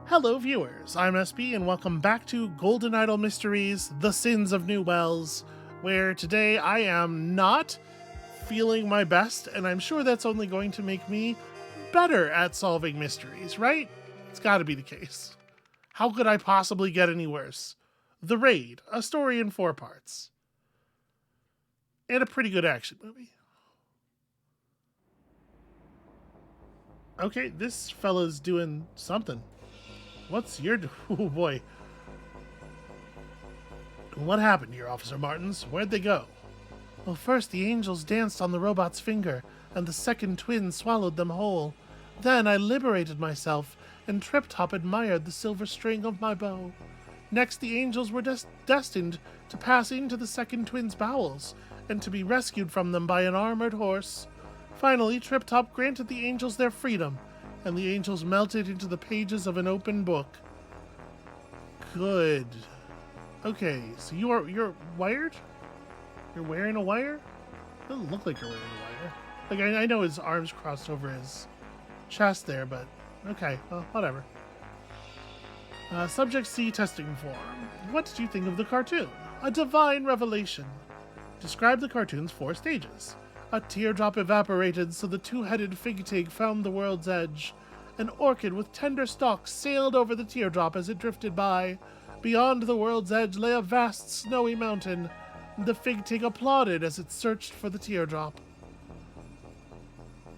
Hello, viewers. I'm SB, and welcome back to Golden Idol Mysteries: The Sins of New Wells, where today I am not feeling my best, and I'm sure that's only going to make me better at solving mysteries, right? It's got to be the case. How could I possibly get any worse? The Raid, a story in 4 parts, and a pretty good action movie. Okay, this fella's doing something. What's your... Oh boy. What happened here, Officer Martins? Where'd they go? Well, first the angels danced on the robot's finger, and the second twin swallowed them whole. Then I liberated myself, and Trip Top admired the silver string of my bow. Next the angels were destined to pass into the second twin's bowels, and to be rescued from them by an armored horse. Finally, Trip Top granted the angels their freedom, and the angels melted into the pages of an open book. Good. Okay, so you're wired? You're wearing a wire? Doesn't look like you're wearing a wire. Like, I know his arms crossed over his chest there, but okay, well, whatever. Subject C testing form. What did you think of the cartoon? A divine revelation. Describe the cartoon's 4 stages. A teardrop evaporated, so the 2-headed fig-tig found the world's edge. An orchid with tender stalks sailed over the teardrop as it drifted by. Beyond the world's edge lay a vast snowy mountain. The fig-tig applauded as it searched for the teardrop.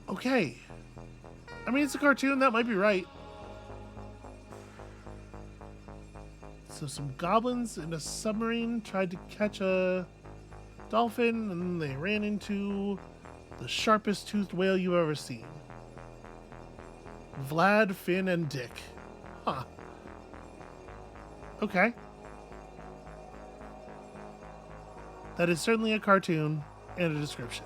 Okay. I mean, it's a cartoon, that might be right. So some goblins in a submarine tried to catch a dolphin, and they ran into the sharpest toothed whale you've ever seen. Vlad, Finn, and Dick. Huh. Okay. That is certainly a cartoon and a description.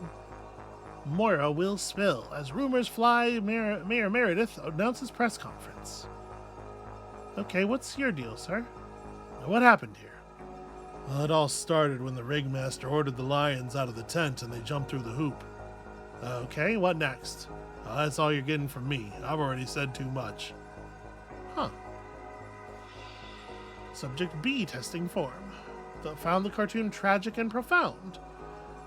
Moira will spill. As rumors fly, Mayor Meredith announces press conference. Okay, what's your deal, sir? What happened here? Well, it all started when the rigmaster ordered the lions out of the tent and they jumped through the hoop. Okay, what next? That's all you're getting from me. I've already said too much. Huh. Subject B testing form. Found the cartoon tragic and profound.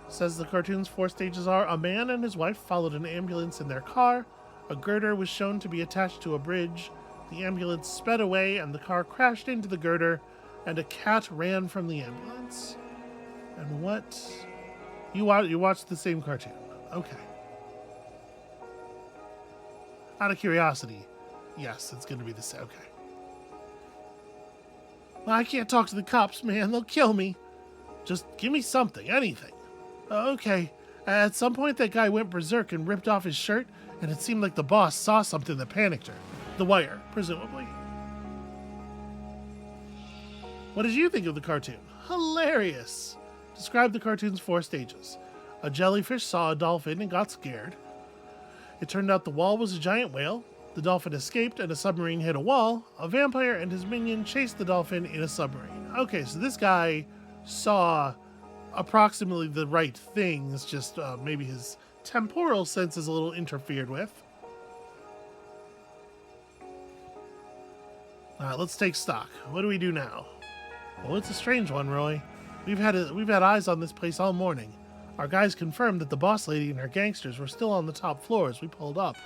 Says the cartoon's 4 stages are: a man and his wife followed an ambulance in their car, a girder was shown to be attached to a bridge, the ambulance sped away and the car crashed into the girder, and a cat ran from the ambulance. And what? You watched the same cartoon. Okay. Out of curiosity, yes, it's going to be the same. Okay. Well, I can't talk to the cops, man. They'll kill me. Just give me something, anything. Okay. At some point, that guy went berserk and ripped off his shirt, and it seemed like the boss saw something that panicked her. The wire, presumably. What did you think of the cartoon? Hilarious. Describe the cartoon's 4 stages. A jellyfish saw a dolphin and got scared. It turned out the wall was a giant whale. The dolphin escaped and a submarine hit a wall. A vampire and his minion chased the dolphin in a submarine. Okay, so this guy saw approximately the right things, just maybe his temporal sense is a little interfered with. Alright, let's take stock. What do we do now? Well, it's a strange one, Roy. We've had eyes on this place all morning. Our guys confirmed that the boss lady and her gangsters were still on the top floor as we pulled up.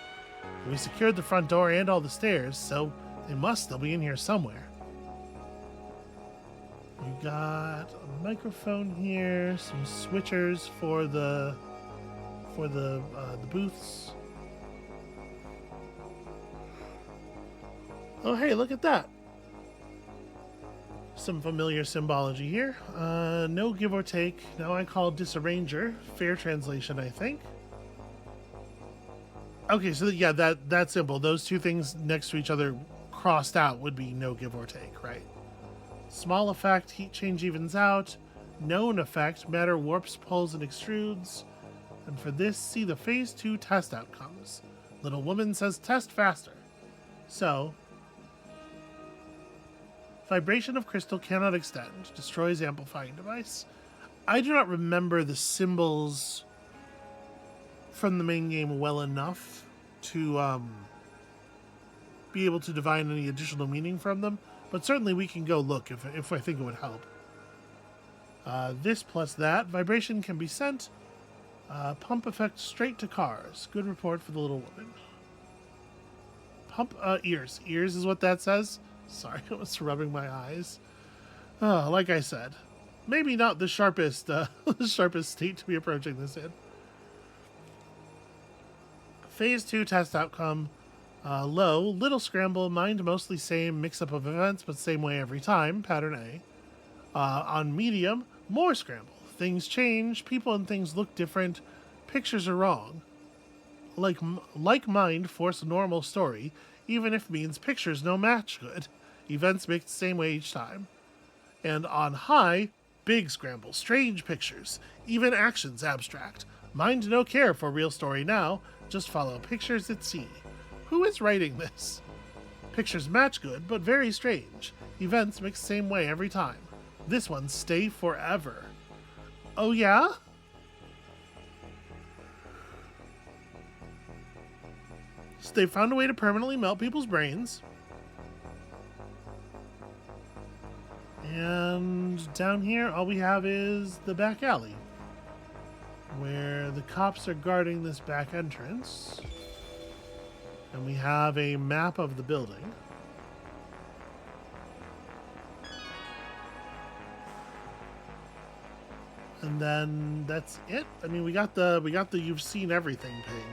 We secured the front door and all the stairs, so they must still be in here somewhere. We got a microphone here, some switchers for the booths. Oh, hey, look at that. Some familiar symbology here. No give or take. Now I call disarranger. Fair translation, I think. Okay, so yeah, that symbol. Those 2 things next to each other crossed out would be no give or take, right? Small effect, heat change evens out. Known effect, matter warps, pulls, and extrudes. And for this, see the phase 2 test outcomes. Little woman says test faster. So, vibration of crystal cannot extend. Destroys amplifying device. I do not remember the symbols from the main game well enough to be able to divine any additional meaning from them, but certainly we can go look if I think it would help. This plus that. Vibration can be sent. Pump effect straight to cars. Good report for the little woman. Pump ears. Ears is what that says. Sorry, I was rubbing my eyes. Oh, like I said, maybe not the sharpest, the sharpest state to be approaching this in. Phase 2 test outcome. Low, little scramble, mind mostly same, mix-up of events, but same way every time, pattern A. On medium, more scramble. Things change, people and things look different, pictures are wrong. Like mind force normal story, even if means pictures no match good. Events mixed same way each time. And on high, big scramble, strange pictures, even actions abstract. Mind no care for real story now, just follow pictures at sea. Who is writing this? Pictures match good, but very strange. Events mix same way every time. This one stay forever. Oh yeah? So they found a way to permanently melt people's brains. And down here, all we have is the back alley, where the cops are guarding this back entrance. And we have a map of the building. And then that's it. I mean, we got the you've seen everything ping.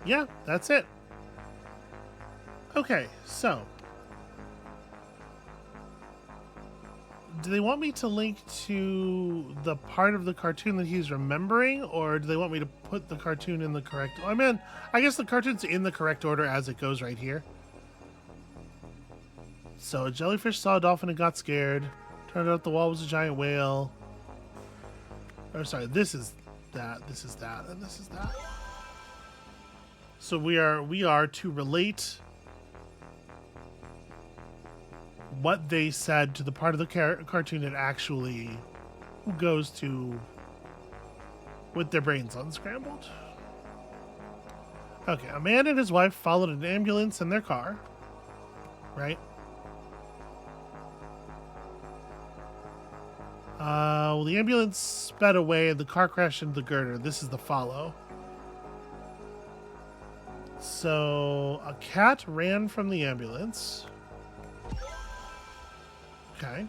Yeah, that's it. Okay, so do they want me to link to the part of the cartoon that he's remembering, or do they want me to put the cartoon in the correct... I mean, I guess the cartoon's in the correct order as it goes right here. So a jellyfish saw a dolphin and got scared. Turned out the wall was a giant whale. Or sorry, this is that, and this is that. So we are to relate what they said to the part of the cartoon that actually goes to with their brains unscrambled. Okay, a man and his wife followed an ambulance in their car, right? Well, the ambulance sped away and the car crashed into the girder. This is the follow. So a cat ran from the ambulance. Okay.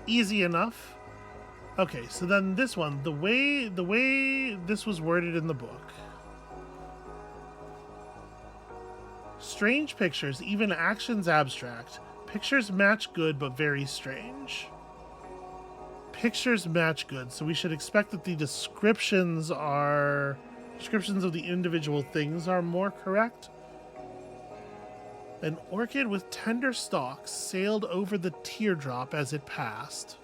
Easy enough. Okay, so then this one, the way this was worded in the book. Strange pictures, even actions abstract. Pictures match good, but very strange. Pictures match good, so we should expect that the descriptions of the individual things are more correct. An orchid with tender stalks sailed over the teardrop as it passed.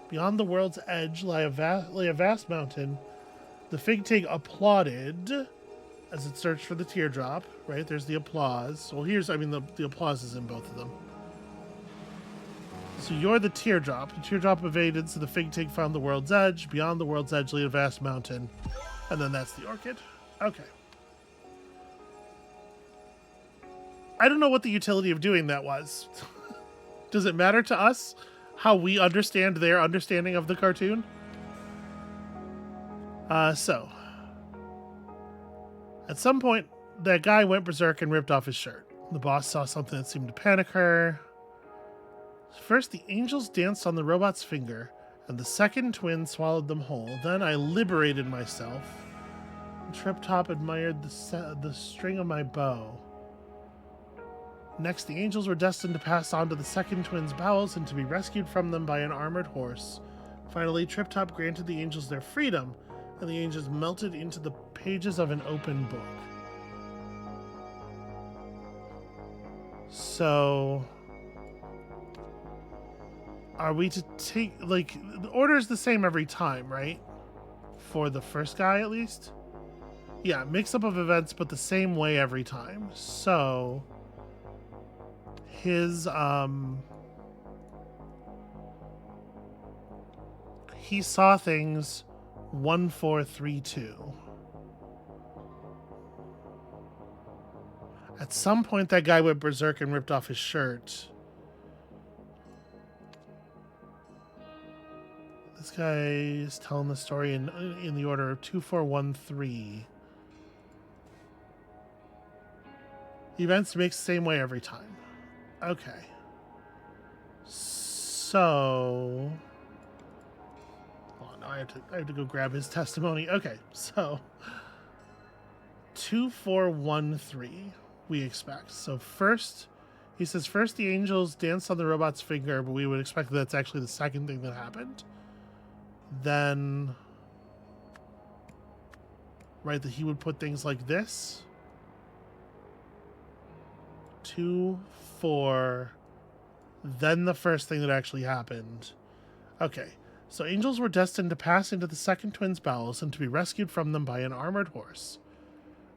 Beyond the world's edge lay a vast mountain. The fig twig applauded as it searched for the teardrop. Right, there's the applause. Well, the applause is in both of them. So you're the teardrop. The teardrop evaded, so the fig twig found the world's edge. Beyond the world's edge lay a vast mountain. And then that's the orchid. Okay. I don't know what the utility of doing that was. Does it matter to us how we understand their understanding of the cartoon? So. At some point, that guy went berserk and ripped off his shirt. The boss saw something that seemed to panic her. First, the angels danced on the robot's finger, and the second twin swallowed them whole. Then I liberated myself. Trip Top admired the string of my bow. Next, the angels were destined to pass on to the second twin's bowels and to be rescued from them by an armored horse. Finally, Trip Top granted the angels their freedom, and the angels melted into the pages of an open book. So, are we to take, like, the order is the same every time, right? For the first guy, at least? Yeah, mix up of events, but the same way every time. So, his, he saw things 1, 4, 3, 2. At some point, that guy went berserk and ripped off his shirt. This guy is telling the story in the order of 2413. Events mix the same way every time. Okay. So... Oh, no, I have to go grab his testimony. Okay, so... 2413, we expect. So first, he says, first the angels danced on the robot's finger, but we would expect that that's actually the second thing that happened. Then... Right, that he would put things like this. 2, 4, then the first thing that actually happened. Okay, so angels were destined to pass into the second twin's bowels and to be rescued from them by an armored horse.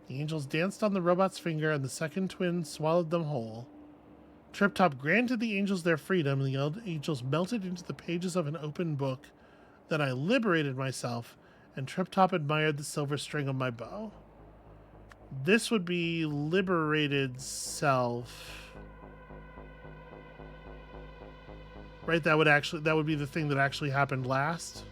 The angels danced on the robot's finger and the second twin swallowed them whole. Trip Top granted the angels their freedom and the angels melted into the pages of an open book. Then I liberated myself and Trip Top admired the silver string of my bow. This would be liberated self. Right, that would be the thing that actually happened last.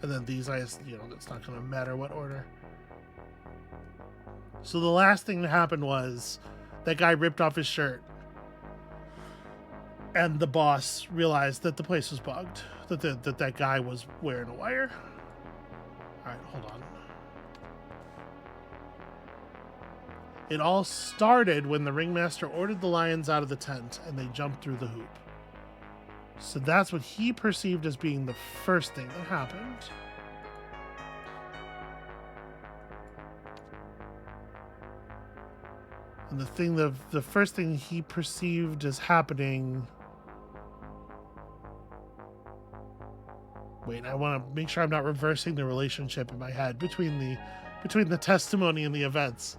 And then these eyes, that's not going to matter what order. So the last thing that happened was that guy ripped off his shirt. And the boss realized that the place was bugged. That guy was wearing a wire. Alright, hold on. It all started when the ringmaster ordered the lions out of the tent and they jumped through the hoop. So that's what he perceived as being the first thing that happened. And the first thing he perceived as happening... Wait, I want to make sure I'm not reversing the relationship in my head between the testimony and the events.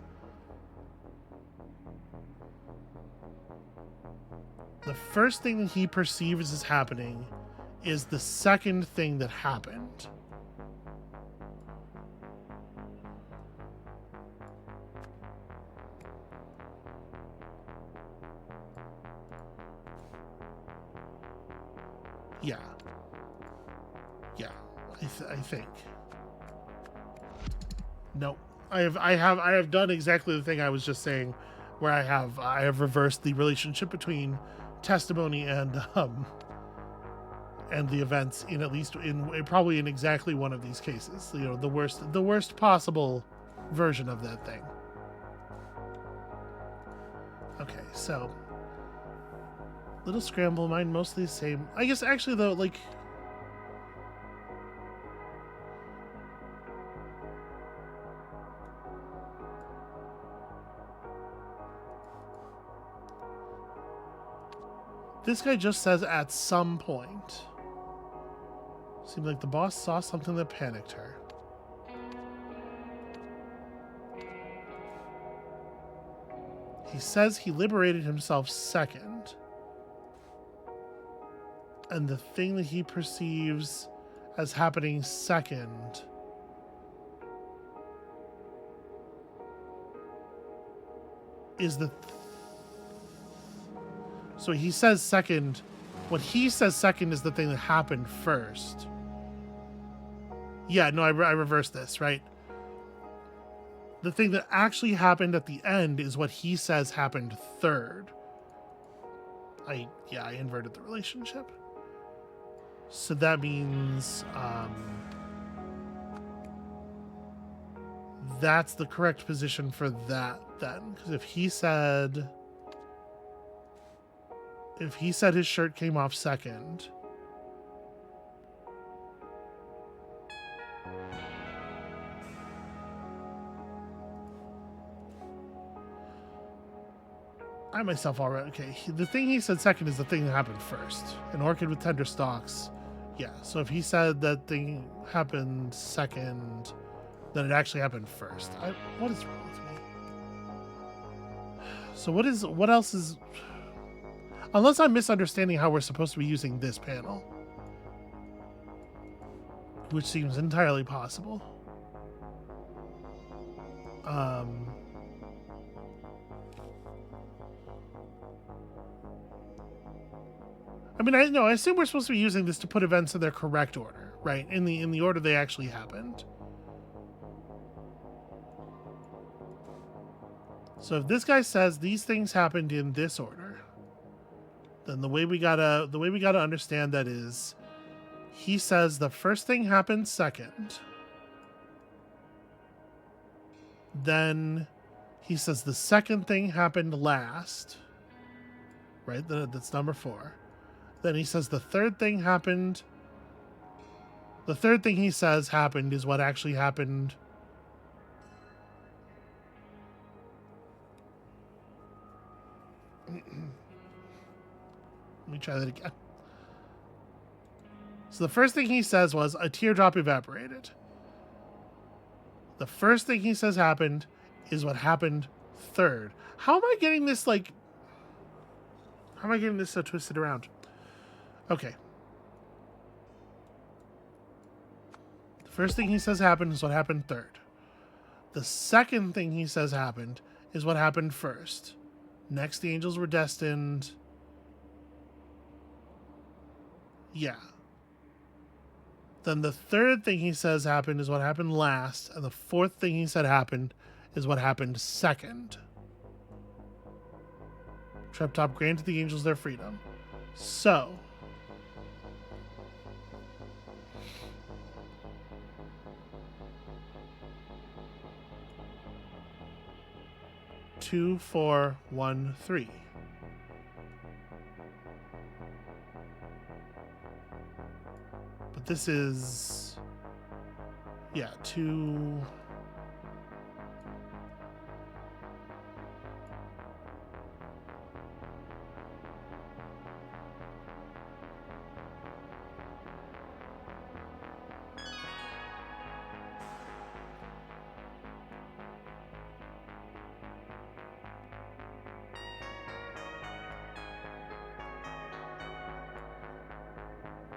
The first thing that he perceives as happening is the second thing that happened. Yeah. Yeah, I think. Nope. I have done exactly the thing I was just saying, where I have reversed the relationship between testimony and the events probably in exactly one of these cases. The worst possible version of that thing. Okay, so little scramble, mine mostly the same. I guess actually though, like, this guy just says at some point. Seemed like the boss saw something that panicked her. He says he liberated himself second. And the thing that he perceives as happening second is so he says second. What he says second is the thing that happened first. Yeah, no, I reversed this, right? The thing that actually happened at the end is what he says happened third. I inverted the relationship. So that means that's the correct position for that then. Because if he said his shirt came off second, I myself already... Okay, the thing he said second is the thing that happened first. An orchid with tender stalks. Yeah, so if he said that thing happened second, then it actually happened first. What is wrong with me? So what else is... Unless I'm misunderstanding how we're supposed to be using this panel. which seems entirely possible. I mean, I assume we're supposed to be using this to put events in their correct order, right? In the order they actually happened. So if this guy says these things happened in this order, then the way we gotta understand that is, he says the first thing happened second. Then he says the second thing happened last. Right? That's number 4. Then he says the third thing happened. The third thing he says happened is what actually happened. Let me try that again. So the first thing he says was a teardrop evaporated. The first thing he says happened is what happened third. How am I getting this so twisted around? Okay. The first thing he says happened is what happened third. The second thing he says happened is what happened first. Next, the angels were destined. Yeah. Then the third thing he says happened is what happened last. And the fourth thing he said happened is what happened second. Treptop granted the angels their freedom. So, two, 4, 1, 3. But this is, yeah, 2.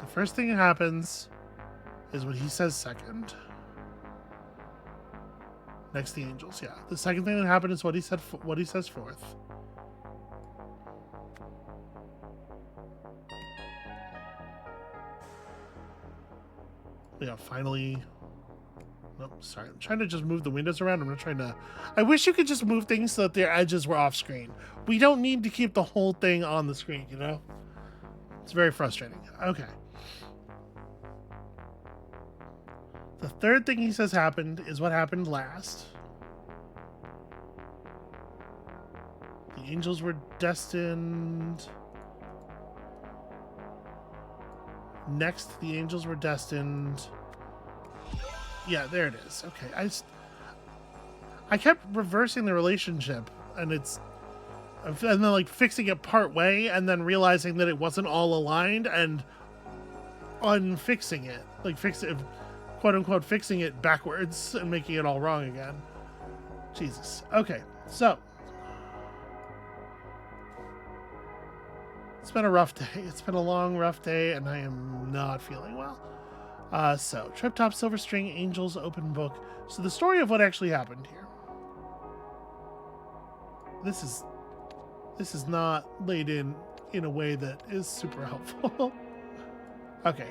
The first thing that happens is what he says second. Next, the angels. Yeah. The second thing that happened is what he says fourth. Yeah. Finally. Nope. Sorry. I'm trying to just move the windows around. I'm not trying to. I wish you could just move things so that their edges were off screen. We don't need to keep the whole thing on the screen. You know. It's very frustrating. Okay. The third thing he says happened is what happened last. The angels were destined. Next, the angels were destined. Yeah, there it is. Okay, I kept reversing the relationship, and then like fixing it part way, and then realizing that it wasn't all aligned, and unfixing it, like quote unquote fixing it backwards and making it all wrong again. Jesus. Okay, so it's been a rough day. It's been a long, rough day, and I am not feeling well. So Trip-Top, Silver String, Angels, Open Book. So the story of what actually happened here. This is not laid in a way that is super helpful. Okay.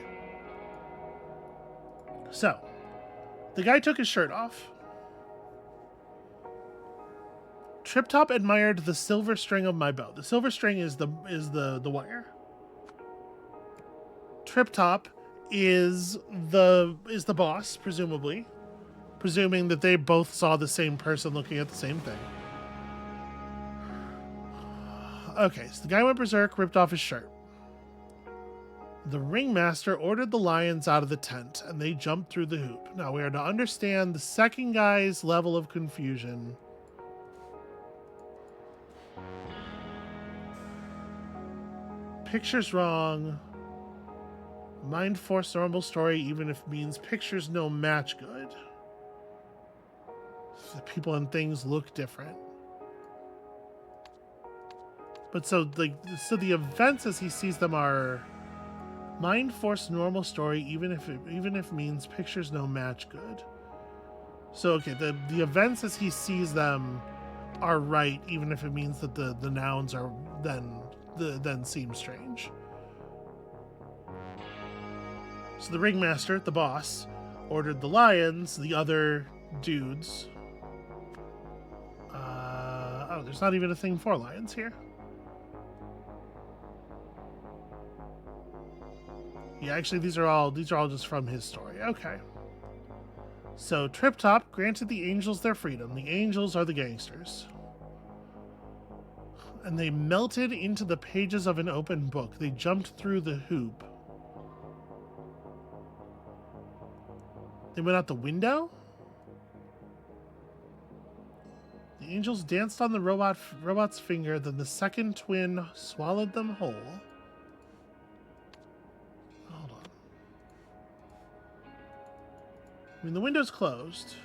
So, the guy took his shirt off. Trip-Top admired the silver string of my bow. The silver string is the wire. Trip-Top is the boss, presumably. Presuming that they both saw the same person looking at the same thing. Okay, so the guy went berserk, ripped off his shirt. The ringmaster ordered the lions out of the tent, and they jumped through the hoop. Now we are to understand the second guy's level of confusion. Picture's wrong. Mind force normal story, even if means pictures no match good. The people and things look different. But so the events as he sees them are Mind force normal story, even if means pictures no match good. So okay, the events as he sees them are right, even if it means that the nouns are then seem strange. So the ringmaster, the boss, ordered the lions, the other dudes. Oh, there's not even a thing for lions here. Yeah, actually, these are all just from his story. Okay. So Trip Top granted the angels their freedom. The angels are the gangsters. And they melted into the pages of an open book. They jumped through the hoop. They went out the window? The angels danced on the robot's finger, then the second twin swallowed them whole. Hold on. I mean, the window's closed.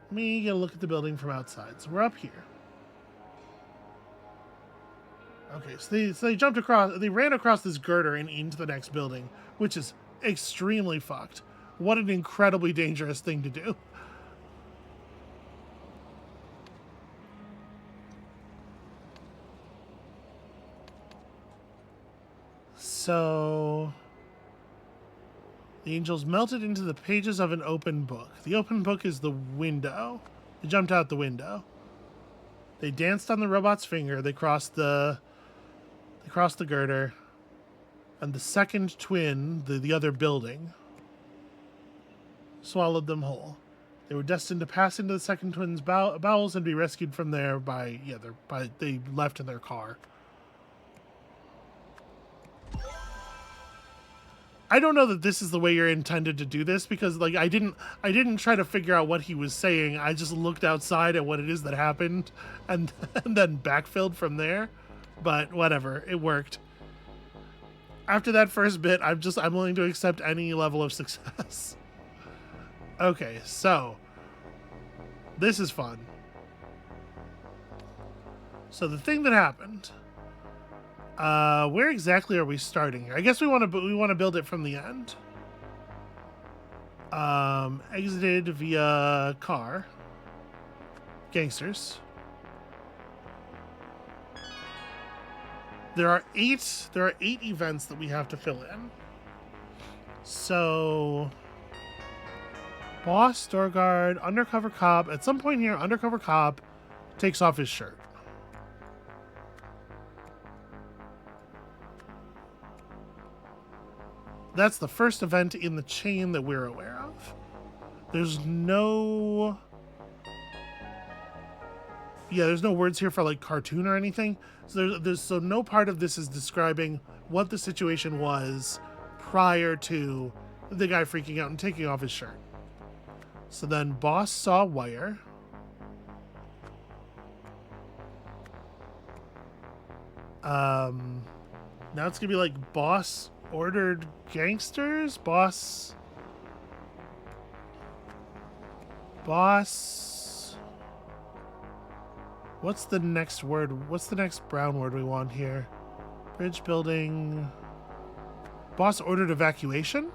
Let me get a look at the building from outside. So we're up here. Okay, so they jumped across, they ran across this girder and into the next building, which is extremely fucked. What an incredibly dangerous thing to do. So the angels melted into the pages of an open book. The open book is the window. They jumped out the window. They danced on the robot's finger. They crossed the girder. And the second twin, the other building, swallowed them whole. They were destined to pass into the second twin's bowels and be rescued from there they left in their car. I don't know that this is the way you're intended to do this, because like I didn't try to figure out what he was saying. I just looked outside at what it is that happened and then backfilled from there. But whatever, it worked. After that first bit, I'm willing to accept any level of success. Okay, so this is fun. So the thing that happened. Where exactly are we starting here? I guess we want to build it from the end. Exited via car. Gangsters. There are eight events that we have to fill in. So boss, door guard, undercover cop. At some point here, undercover cop takes off his shirt. That's the first event in the chain that we're aware of. There's no words here for like cartoon or anything. So no part of this is describing what the situation was prior to the guy freaking out and taking off his shirt. So then boss saw wire. Now it's gonna be like boss ordered gangsters? Boss. What's the next word? What's the next brown word we want here? Bridge building. Boss ordered evacuation?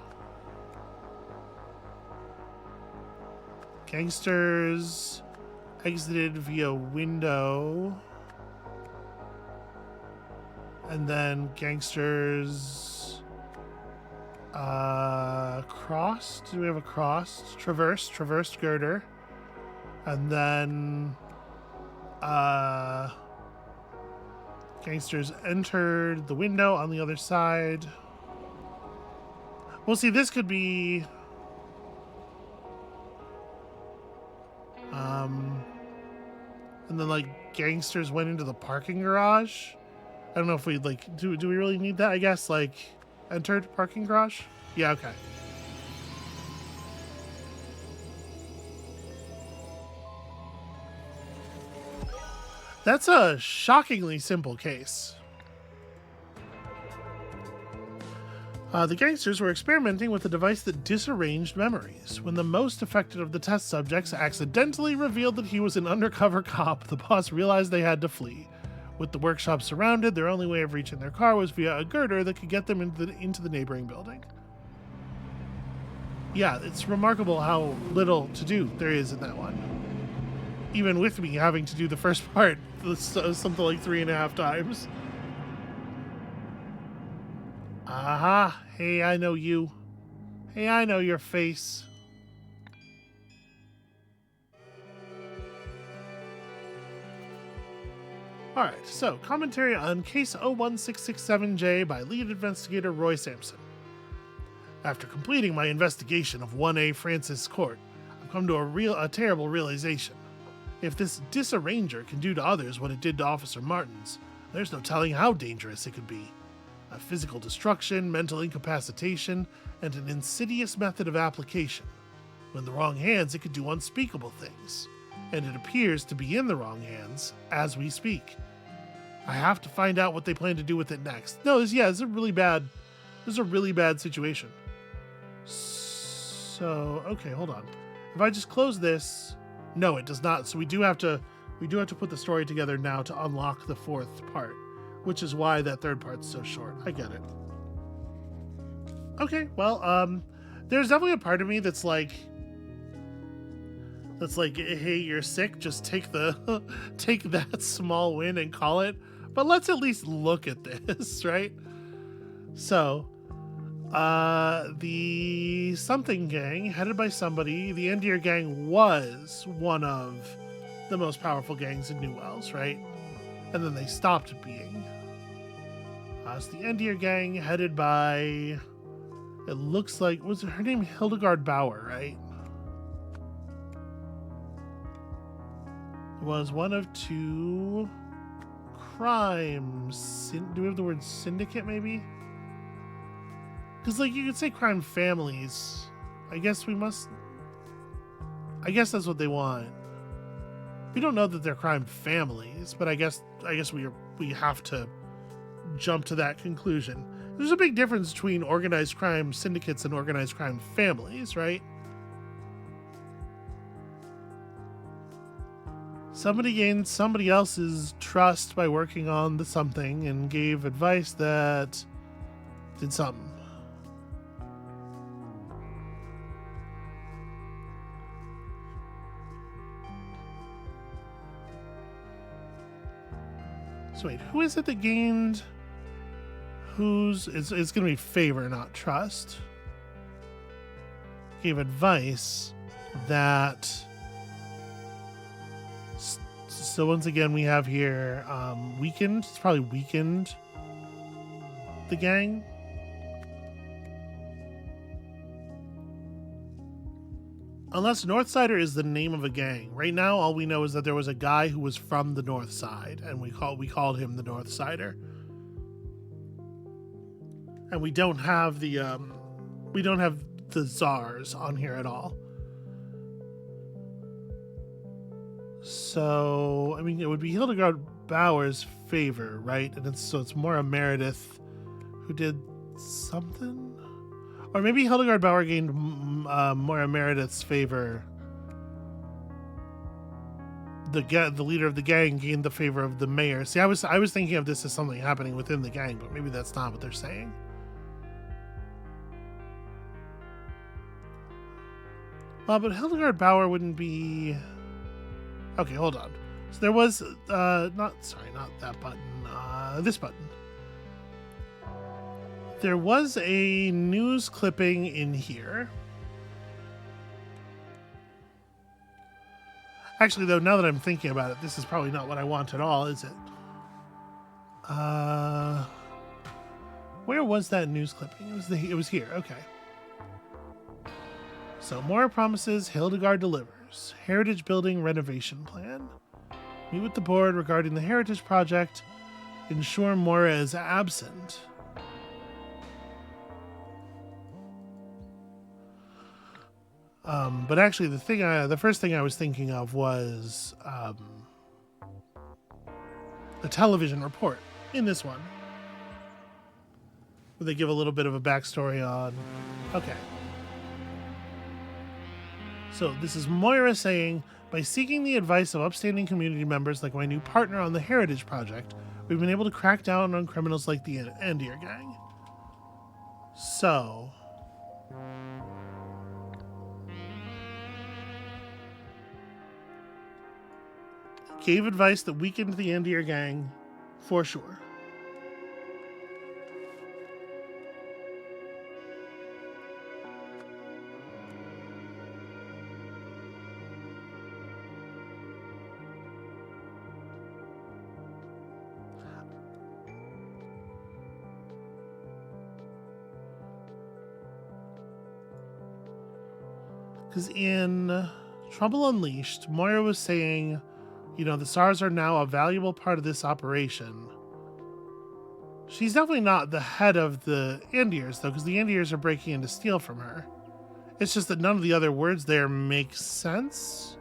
Gangsters exited via window. And then gangsters crossed. Do we have a crossed? Traversed girder. And then gangsters entered the window on the other side. Well, see, this could be and then like gangsters went into the parking garage. I don't know if we like do we really need that? I guess like entered parking garage. Yeah, okay. That's a shockingly simple case. The gangsters were experimenting with a device that disarranged memories. When the most affected of the test subjects accidentally revealed that he was an undercover cop, the boss realized they had to flee. With the workshop surrounded, their only way of reaching their car was via a girder that could get them into the neighboring building. Yeah, it's remarkable how little to do there is in that one. Even with me having to do the first part something like 3.5 times. Aha! Hey, I know you. Hey, I know your face. Alright, so commentary on case 01667J by lead investigator Roy Sampson. After completing my investigation of 1A Francis Court, I've come to a terrible realization. If this disarranger can do to others what it did to Officer Martins, there's no telling how dangerous it could be. A physical destruction, mental incapacitation, and an insidious method of application. When in the wrong hands, it could do unspeakable things. And it appears to be in the wrong hands as we speak. I have to find out what they plan to do with it next. No, this is a really bad situation. So, okay, hold on. If I just close this, no, it does not. So we do have to put the story together now to unlock the fourth part, which is why that third part's so short. I get it. Okay, well, there's definitely a part of me that's like, hey, you're sick, just take that small win and call it. But let's at least look at this, right? So, the something gang, headed by somebody, the Endier gang was one of the most powerful gangs in New Wells, right? And then they stopped being. So the Endier gang, headed by, it looks like, was her name Hildegard Bauer, right? Was one of two crimes. Do we have the word syndicate, maybe? Because, like, you could say crime families. I guess that's what they want. We don't know that they're crime families, but I guess we have to jump to that conclusion. There's a big difference between organized crime syndicates and organized crime families, right? Somebody gained somebody else's trust by working on the something and gave advice that did something. So wait, who is it that gained it's going to be favor, not trust. Gave advice that... So once again, we have here weakened. It's probably weakened the gang. Unless Northsider is the name of a gang. Right now, all we know is that there was a guy who was from the North Side, and we called him the Northsider. And we don't have the czars on here at all. So, I mean, it would be Hildegard Bauer's favor, right? And it's Moira Meredith who did something? Or maybe Hildegard Bauer gained Moira Meredith's favor. The leader of the gang gained the favor of the mayor. See, I was thinking of this as something happening within the gang, but maybe that's not what they're saying. But Hildegard Bauer wouldn't be... Okay, hold on. So there was, not that button, this button. There was a news clipping in here. Actually, though, now that I'm thinking about it, this is probably not what I want at all, is it? Where was that news clipping? It was here, okay. So, Moira promises, Hildegard delivers. Heritage Building renovation plan. Meet with the board regarding the Heritage Project. Ensure Moira is absent. But actually, the first thing I was thinking of was the television report in this one, where they give a little bit of a backstory on. Okay. So this is Moira saying, by seeking the advice of upstanding community members like my new partner on the Heritage Project, We've been able to crack down on criminals like the Andir gang. So... gave advice that weakened the Andir gang, for sure. Because in Trouble Unleashed, Moira was saying, you know, the SARS are now a valuable part of this operation. She's definitely not the head of the Andirs, though, because the Andirs are breaking in to steal from her. It's just that none of the other words there make sense.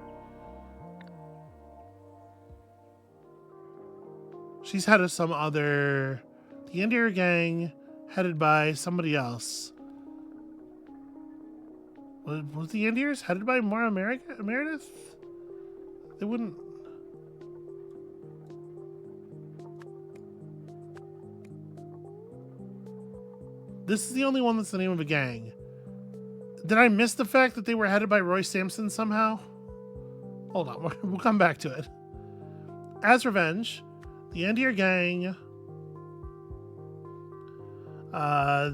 She's head of some other... the Andir gang, headed by somebody else. Was the Andirs headed by Moira Meredith? They wouldn't... This is the only one that's the name of a gang. Did I miss the fact that they were headed by Roy Sampson somehow? Hold on, we'll come back to it. As revenge, the Andir gang...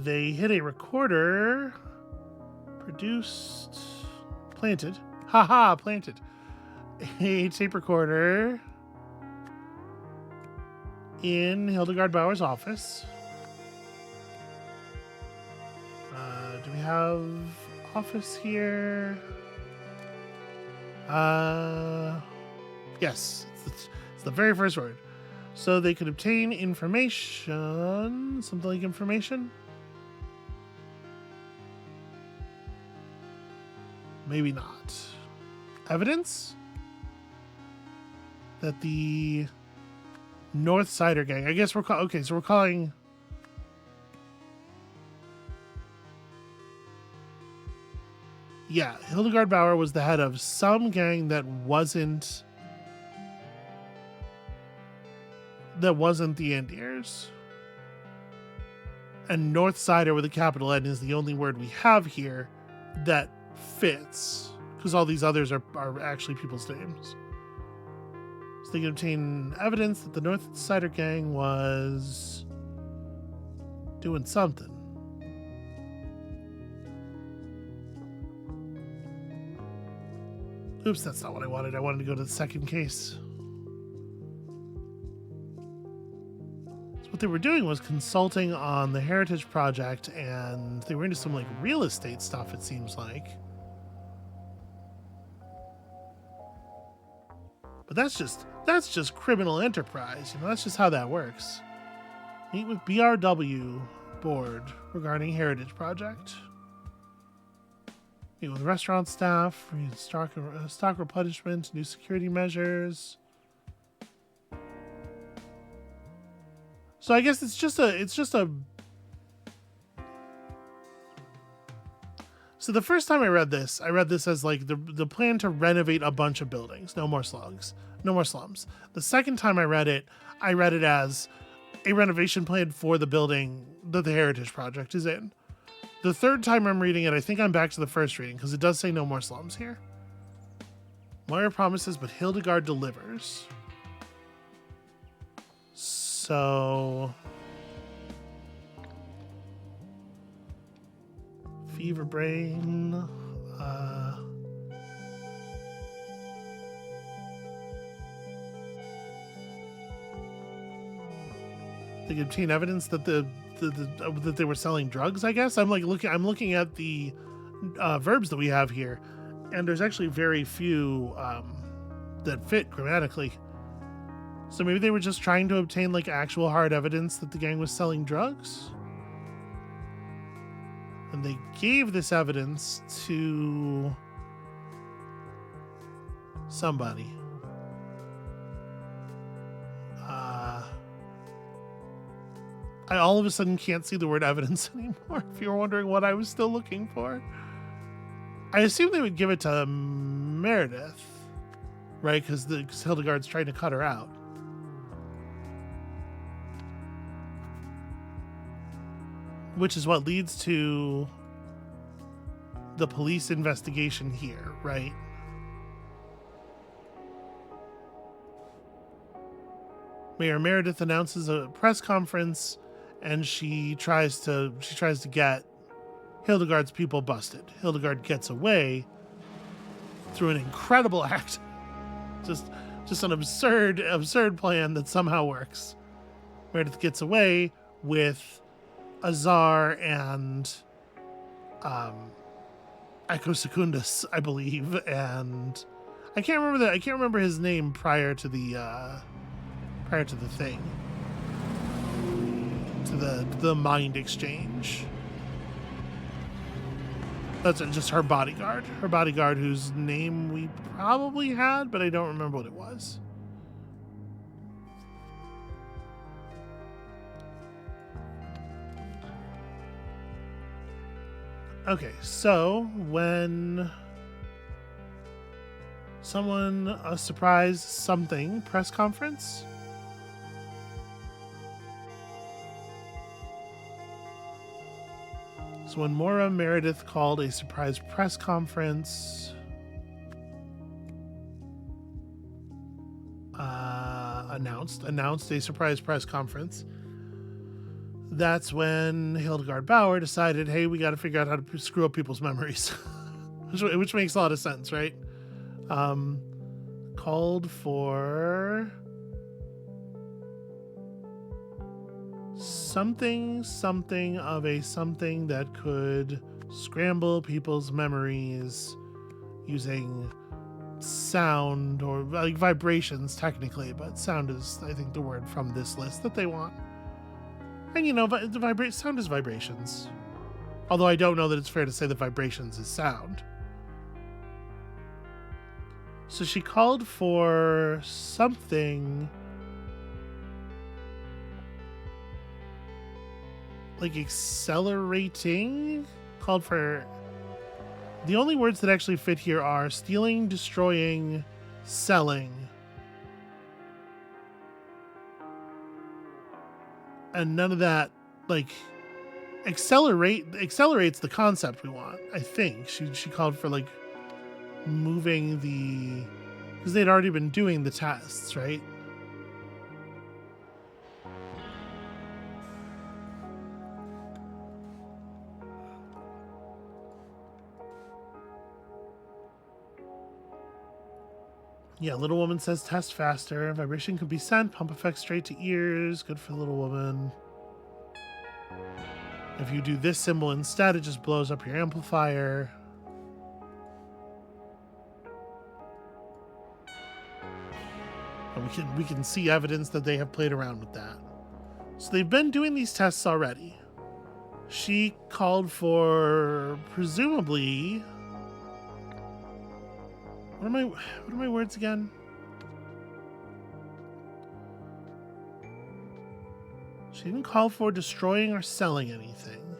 they hit a recorder... Produced... Planted. Haha, planted. A tape recorder... in Hildegard Bauer's office. Do we have office here? Yes. It's the very first word. So they could obtain information. Something like information? Maybe not. Evidence? That the North Sider gang... I guess we're calling... Okay, so we're calling... Yeah, Hildegard Bauer was the head of some gang that wasn't the Andirs. And North Sider with a capital N is the only word we have here that fits, because all these others are actually people's names. So they can obtain evidence that the North Sider gang was doing something. Oops, that's not what I wanted. I wanted to go to the second case. So what they were doing was consulting on the Heritage Project, and they were into some like real estate stuff, it seems like. But that's just criminal enterprise, you know, that's just how that works. Meet with BRW board regarding Heritage Project. With restaurant staff, stock replenishment, new security measures. So I guess it's just a. So the first time I read this as like the plan to renovate a bunch of buildings. No more slums. The second time I read it as a renovation plan for the building that the Heritage Project is in. The third time I'm reading it, I think I'm back to the first reading, because it does say no more slums here. Moira promises, but Hildegard delivers. So... Fever Brain... They could obtain evidence that that they were selling drugs, I guess. I'm looking at the verbs that we have here, and there's actually very few that fit grammatically. So maybe they were just trying to obtain like actual hard evidence that the gang was selling drugs. And they gave this evidence to somebody. I all of a sudden can't see the word evidence anymore, if you're wondering what I was still looking for. I assume they would give it to Meredith, right? Because Hildegard's trying to cut her out. which is what leads to the police investigation here, right? Mayor Meredith announces a press conference, and she tries to get Hildegard's people busted. Hildegard gets away through an incredible act. Just an absurd plan that somehow works. Meredith gets away with Azar and Echo Secundus, I believe, and I can't remember his name prior to the thing, to the mind exchange. That's just her bodyguard. Her bodyguard, whose name we probably had, but I don't remember what it was. Okay, so when a surprise something press conference. So when Maura Meredith called a surprise press conference, announced a surprise press conference, that's when Hildegard Bauer decided, hey, we got to figure out how to screw up people's memories, which makes a lot of sense, right? Called for something that could scramble people's memories using sound, or like vibrations technically, but sound is, I think, the word from this list that they want. And sound is vibrations. Although I don't know that it's fair to say that vibrations is sound. So she called for something like accelerating. Called for... The only words that actually fit here are stealing, destroying, selling. And none of that, like, accelerates the concept we want, I think. She called for, like, moving the... Because they'd already been doing the tests, right? Yeah, Little Woman says test faster. Vibration could be sent. Pump effect straight to ears. Good for Little Woman. If you do this symbol instead, it just blows up your amplifier. And we can see evidence that they have played around with that. So they've been doing these tests already. She called for presumably... What are my words again? She didn't call for destroying or selling anything.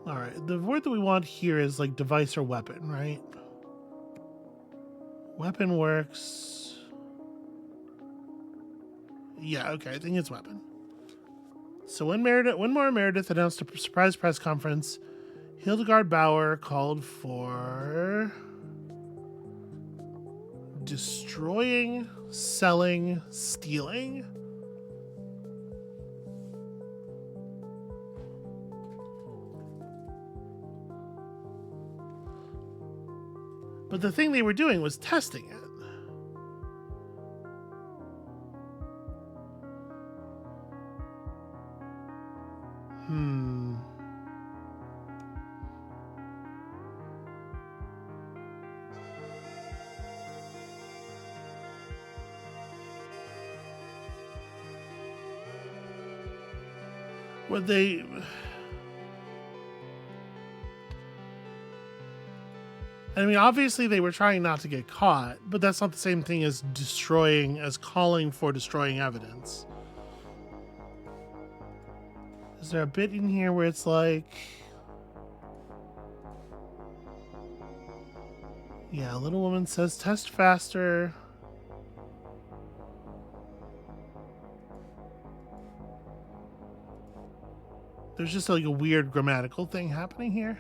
All right, the word that we want here is like device or weapon, right? Weapon works. Yeah, okay, I think it's weapon. So when Maura Meredith announced a surprise press conference, Hildegard Bauer called for destroying, selling, stealing. But the thing they were doing was testing it. What they... I mean, obviously they were trying not to get caught, but that's not the same thing as calling for destroying evidence. Is there a bit in here where it's like... Yeah, little woman says test faster. There's just like a weird grammatical thing happening here.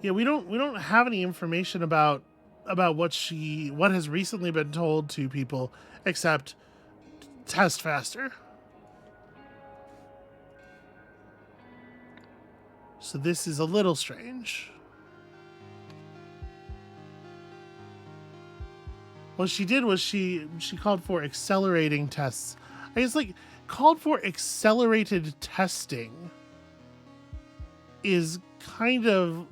Yeah, we don't have any information about what has recently been told to people except test faster. So this is a little strange. What she did was she called for accelerating tests. I guess like called for accelerated testing is kind of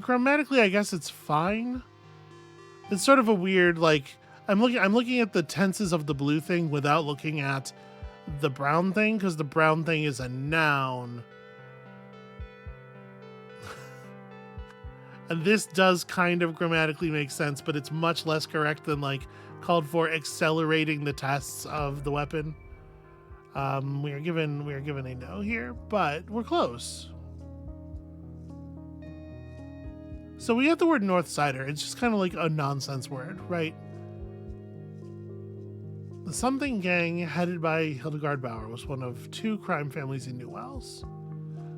grammatically, I guess it's fine. It's sort of a weird like I'm looking at the tenses of the blue thing without looking at the brown thing because the brown thing is a noun. And this does kind of grammatically make sense, but it's much less correct than like called for accelerating the tests of the weapon. We are given a no here, but we're close. So we have the word Northsider. It's just kind of like a nonsense word, right? The something gang headed by Hildegard Bauer was one of 2 crime families in New Wells.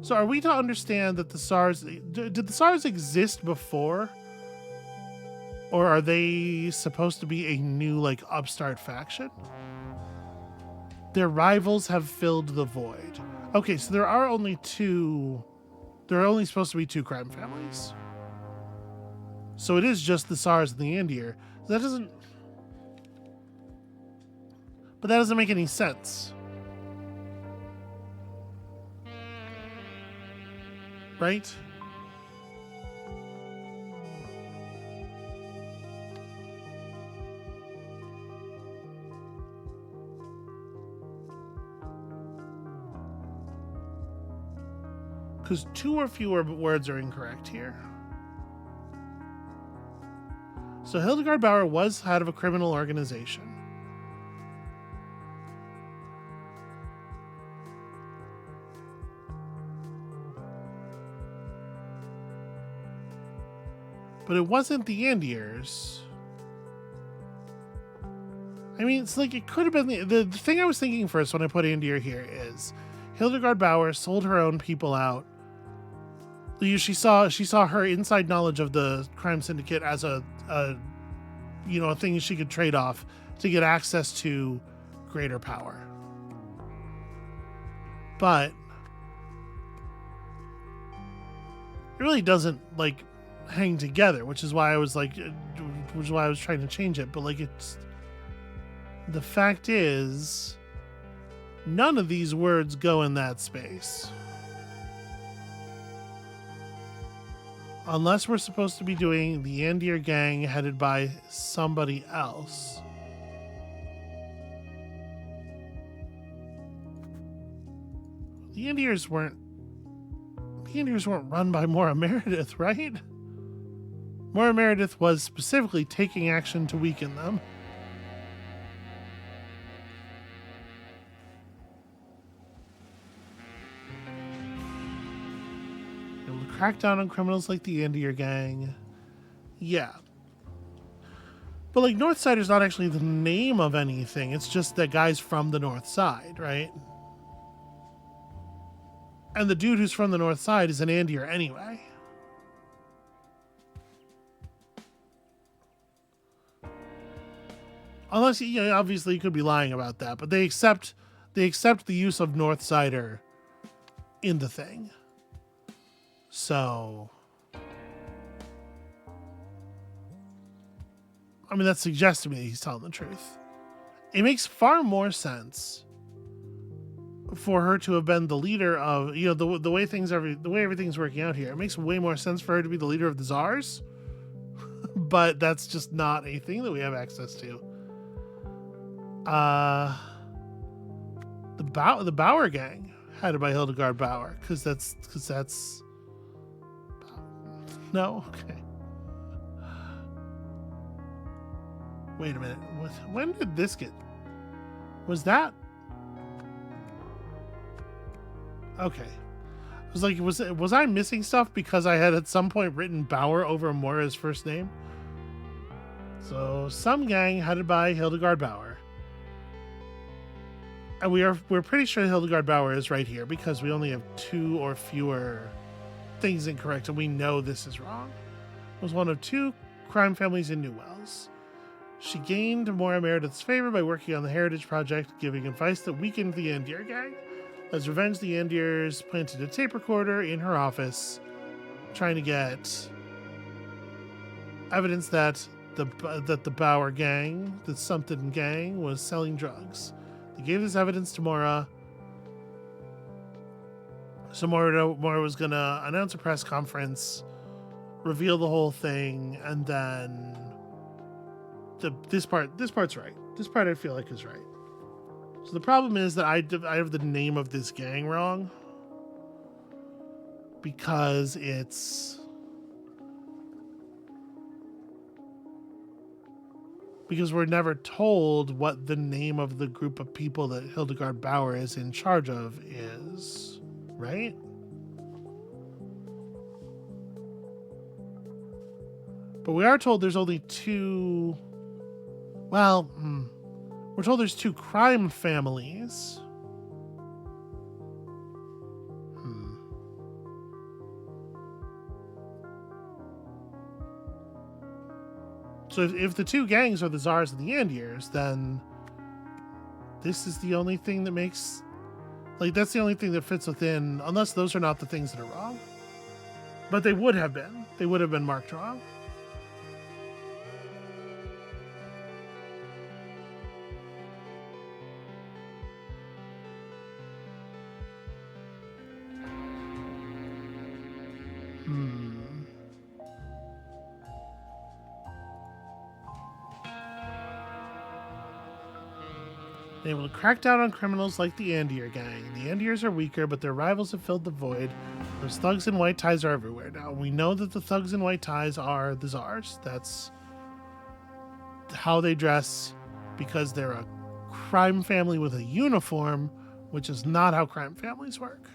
So are we to understand that the SARS... Did the SARS exist before? Or are they supposed to be a new, like, upstart faction? Their rivals have filled the void. Okay, so there are only 2... There are only supposed to be 2 crime families. So it is just the SARS and the Andir. That doesn't... But that doesn't make any sense. Right? Because 2 or fewer words are incorrect here. So Hildegard Bauer was head of a criminal organization. But it wasn't the Andirs. I mean, it's like it could have been the thing I was thinking first when I put Andir here is Hildegard Bauer sold her own people out. She saw her inside knowledge of the crime syndicate as a thing she could trade off to get access to greater power. But it really doesn't like hang together, which is why I was trying to change it. But like, it's the fact is none of these words go in that space unless we're supposed to be doing the Andir gang headed by somebody else. The Andirs weren't run by Maura Meredith, right? Maura Meredith was specifically taking action to weaken them. Able to crack down on criminals like the Andir gang. Yeah. But like Northsider's not actually the name of anything. It's just that guy's from the North Side, right? And the dude who's from the North Side is an Andir anyway. Unless, obviously you could be lying about that, but they accept the use of Northsider in the thing. So, I mean, that suggests to me that he's telling the truth. It makes far more sense for her to have been the leader of, the way everything's working out here. It makes way more sense for her to be the leader of the Czars, but that's just not a thing that we have access to. The Bauer gang, headed by Hildegard Bauer, because that's no, okay. Wait a minute. When did this get? Was that Okay. I was like, was I missing stuff because I had at some point written Bauer over Moira's first name? So, some gang headed by Hildegard Bauer. And we're pretty sure Hildegard Bauer is right here because we only have 2 or fewer things incorrect, and we know this is wrong. Was one of 2 crime families in New Wells. She gained Moira Meredith's favor by working on the Heritage Project, giving advice that weakened the Andir gang. As revenge, the Andirs planted a tape recorder in her office, trying to get evidence that the Bauer gang, the something gang, was selling drugs. They gave this evidence to Moira. So Moira was gonna announce a press conference, reveal the whole thing, and then this part's right. This part I feel like is right. So the problem is that I have the name of this gang wrong because we're never told what the name of the group of people that Hildegard Bauer is in charge of is, right? But we are told there's only 2. Well, we're told there's 2 crime families. So if the 2 gangs are the Tsars and the Andirs, then this is the only thing that makes... Like, that's the only thing that fits within... Unless those are not the things that are wrong. But they would have been. They would have been marked wrong. Able to crack down on criminals like the Andir gang. The Andirs are weaker, but their rivals have filled the void. Those thugs in white ties are everywhere now. We know that the thugs in white ties are the Tsars. That's how they dress, because they're a crime family with a uniform, which is not how crime families work.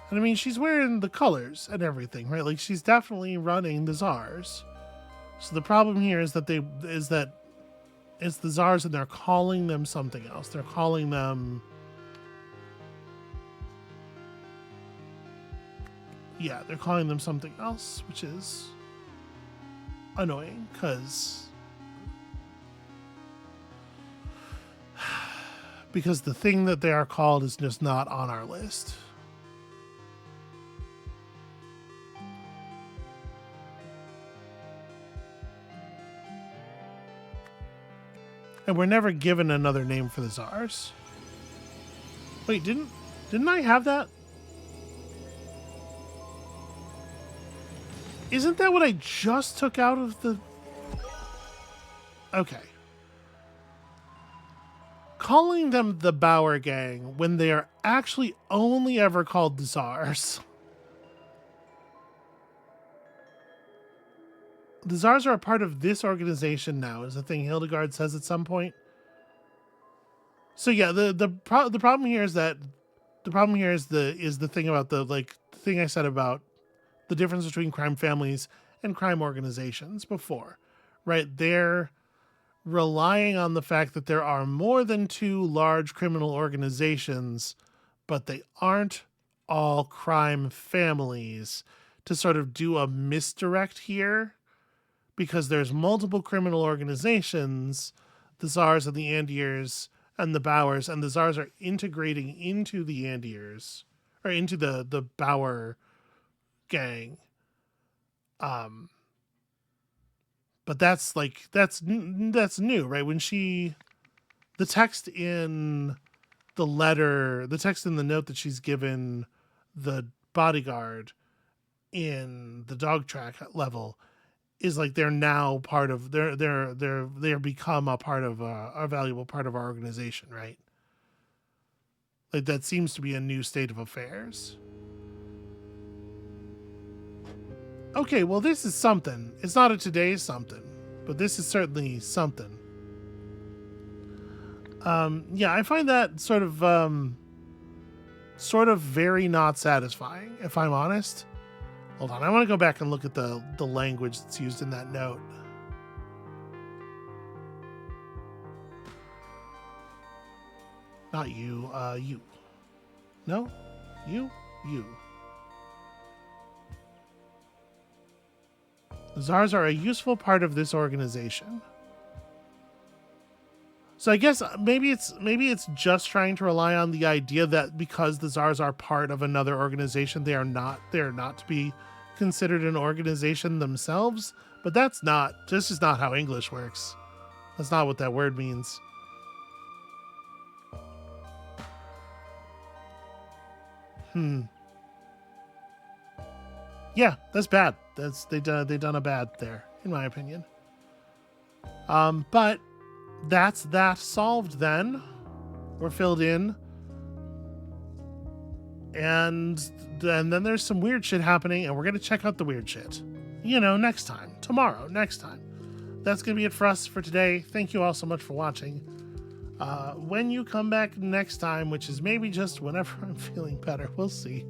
And I mean, she's wearing the colors and everything, right? Like, she's definitely running the Tsars. So the problem here is that it's the Tsars and they're calling them something else. They're calling them... Yeah, they're calling them something else, which is annoying, because the thing that they are called is just not on our list. And we're never given another name for the Tsars. Wait, didn't I have that? Isn't that what I just took out of the... Okay. Calling them the Bauer gang when they are actually only ever called the Tsars. The Tsars are a part of this organization now, is the thing Hildegard says at some point. So yeah, the problem here is that the thing about the thing I said about the difference between crime families and crime organizations before, right? They're relying on the fact that there are more than 2 large criminal organizations, but they aren't all crime families, to sort of do a misdirect here, because there's multiple criminal organizations, the Tsars and the Andirs and the Bauers, and the Tsars are integrating into the Andirs, or into the Bauer gang. But that's new, right? When the text in the letter, the text in the note that she's given the bodyguard in the dog track level is like they're now part of they're become a part of a valuable part of our organization, right? Like, that seems to be a new state of affairs. Okay, well, this is something. It's not a today's something, but this is certainly something. Yeah, I find that sort of very not satisfying, if I'm honest. Hold on, I want to go back and look at the language that's used in that note. Not you, you. No? You? You. The czars are a useful part of this organization. So I guess maybe it's just trying to rely on the idea that because the czars are part of another organization, they are not to be considered an organization themselves. But this is not how English works. That's not what that word means. Yeah, that's bad. They done a bad there, in my opinion. But that's that solved then. We're filled in. And then there's some weird shit happening, and we're going to check out the weird shit. Next time. Tomorrow, next time. That's going to be it for us for today. Thank you all so much for watching. When you come back next time, which is maybe just whenever I'm feeling better, we'll see.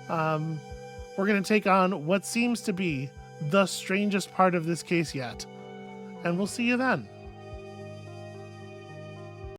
We're going to take on what seems to be the strangest part of this case yet. And we'll see you then.